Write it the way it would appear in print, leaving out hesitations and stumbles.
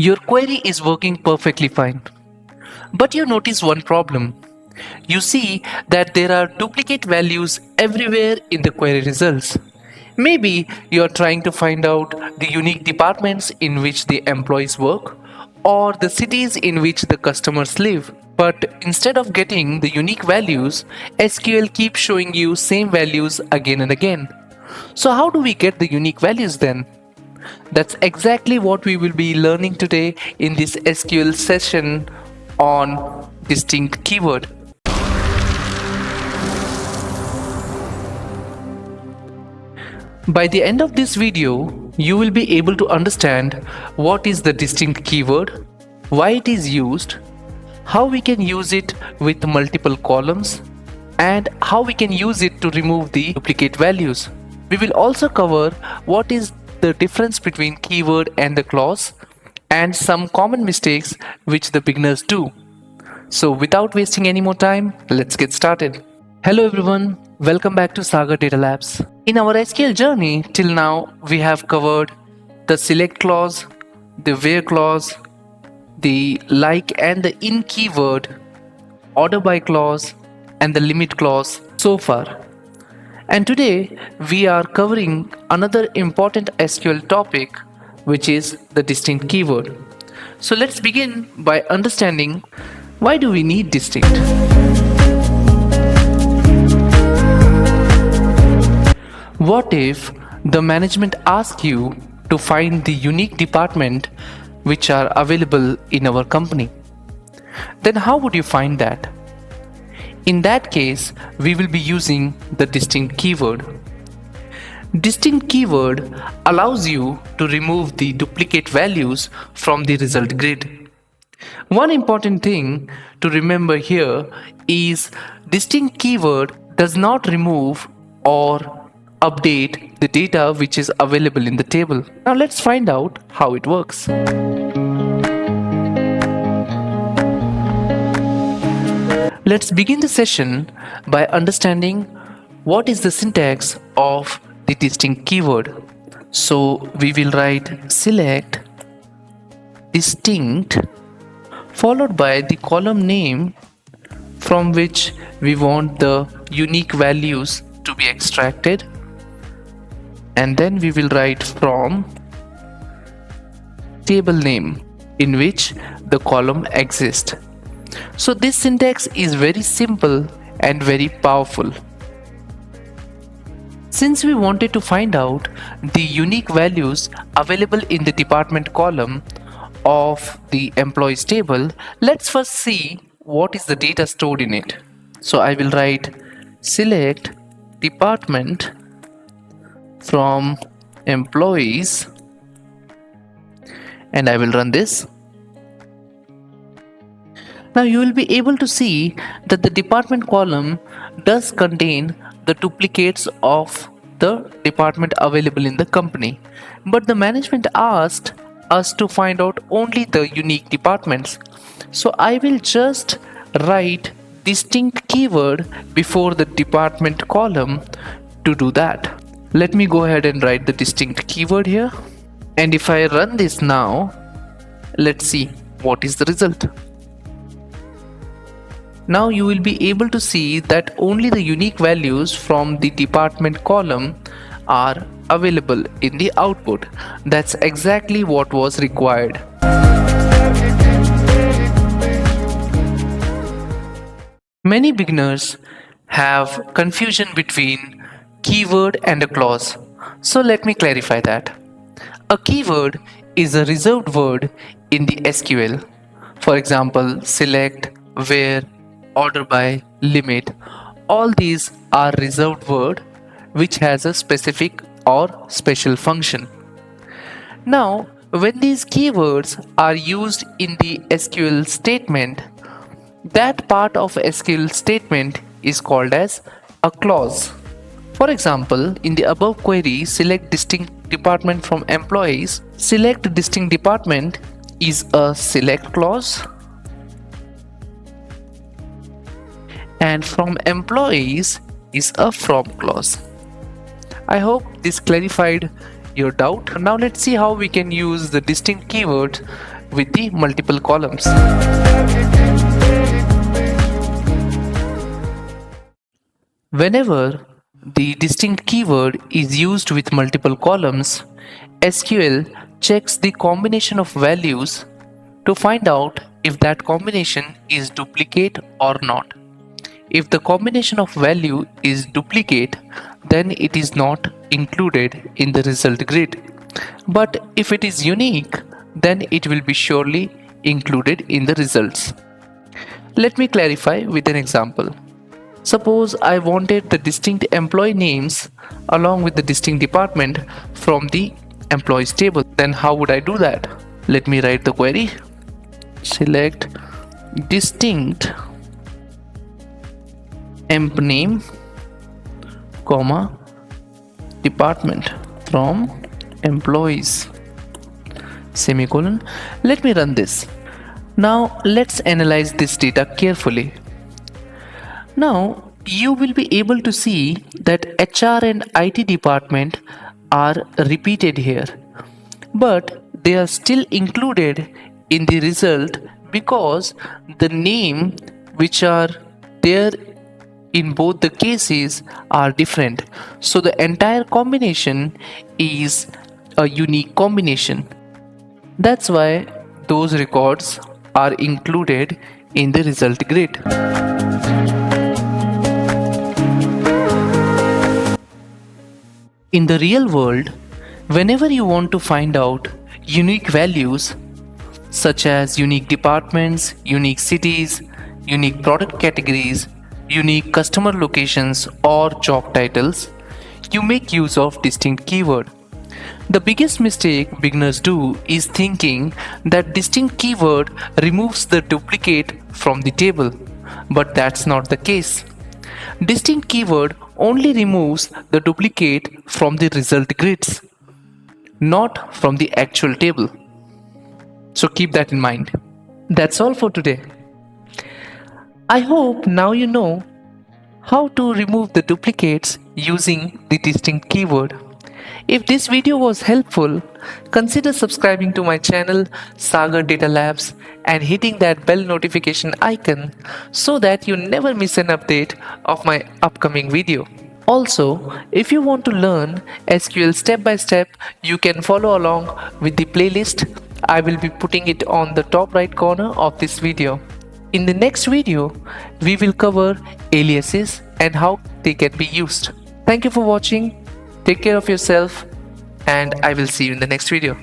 Your query is working perfectly fine. But you notice one problem. You see that there are duplicate values everywhere in the query results. Maybe you're trying to find out the unique departments in which the employees work or the cities in which the customers live. But instead of getting the unique values, SQL keeps showing you same values again and again. So how do we get the unique values then? That's exactly what we will be learning today in this SQL session on distinct keyword. By the end of this video, you will be able to understand what is the distinct keyword, why it is used, how we can use it with multiple columns, and how we can use it to remove the duplicate values. We will also cover what is the difference between keyword and the clause and some common mistakes which the beginners do. So without wasting any more time, let's get started. Hello everyone, welcome back to Sagar Data Labs. In our SQL journey till now, we have covered the select clause, the where clause, the like and the in keyword, order by clause, and the limit clause so far. And today we are covering another important SQL topic, which is the distinct keyword. So let's begin by understanding why do we need distinct. What if the management asks you to find the unique department which are available in our company? Then how would you find that? In that case, we will be using the distinct keyword. Distinct keyword allows you to remove the duplicate values from the result grid. One important thing to remember here is distinct keyword does not remove or update the data which is available in the table. Now let's find out how it works. Let's begin the session by understanding what is the syntax of the distinct keyword. So we will write select distinct followed by the column name from which we want the unique values to be extracted, and then we will write from table name in which the column exists. So this syntax is very simple and very powerful. Since we wanted to find out the unique values available in the department column of the employees table, let's first see what is the data stored in it. So I will write select department from employees and I will run this. Now you will be able to see that the department column does contain the duplicates of the department available in the company. But the management asked us to find out only the unique departments. So I will just write distinct keyword before the department column to do that. Let me go ahead and write the distinct keyword here. And if I run this now, let's see what is the result. Now you will be able to see that only the unique values from the department column are available in the output. That's exactly what was required. Many beginners have confusion between keyword and a clause. So let me clarify that. A keyword is a reserved word in the SQL. For example, select, where, order by, limit. All these are reserved word which has a specific or special function. Now, when these keywords are used in the SQL statement, that part of SQL statement is called as a clause. For example, in the above query, select distinct department from employees, select distinct department is a select clause, and from employees is a from clause. I hope this clarified your doubt. Now let's see how we can use the distinct keyword with the multiple columns. Whenever the distinct keyword is used with multiple columns, SQL checks the combination of values to find out if that combination is duplicate or not. If the combination of value is duplicate, then it is not included in the result grid. But if it is unique, then it will be surely included in the results. Let me clarify with an example. Suppose I wanted the distinct employee names along with the distinct department from the employees table. Then how would I do that? Let me write the query. Select distinct emp name, comma, department from employees, semicolon. Let me run this. Now let's analyze this data carefully. Now you will be able to see that HR and IT department are repeated here, but they are still included in the result because the name which are there in both the cases are different. So the entire combination is a unique combination. That's why those records are included in the result grid. In the real world, whenever you want to find out unique values such as unique departments, unique cities, unique product categories, unique customer locations or job titles, you make use of distinct keyword. The biggest mistake beginners do is thinking that distinct keyword removes the duplicate from the table, but that's not the case. Distinct keyword only removes the duplicate from the result grids, not from the actual table. So keep that in mind. That's all for today. I hope now you know how to remove the duplicates using the distinct keyword. If this video was helpful, consider subscribing to my channel Sagar Data Labs and hitting that bell notification icon so that you never miss an update of my upcoming video. Also, if you want to learn SQL step by step, you can follow along with the playlist. I will be putting it on the top right corner of this video. In the next video, we will cover aliases and how they can be used. Thank you for watching. Take care of yourself, and I will see you in the next video.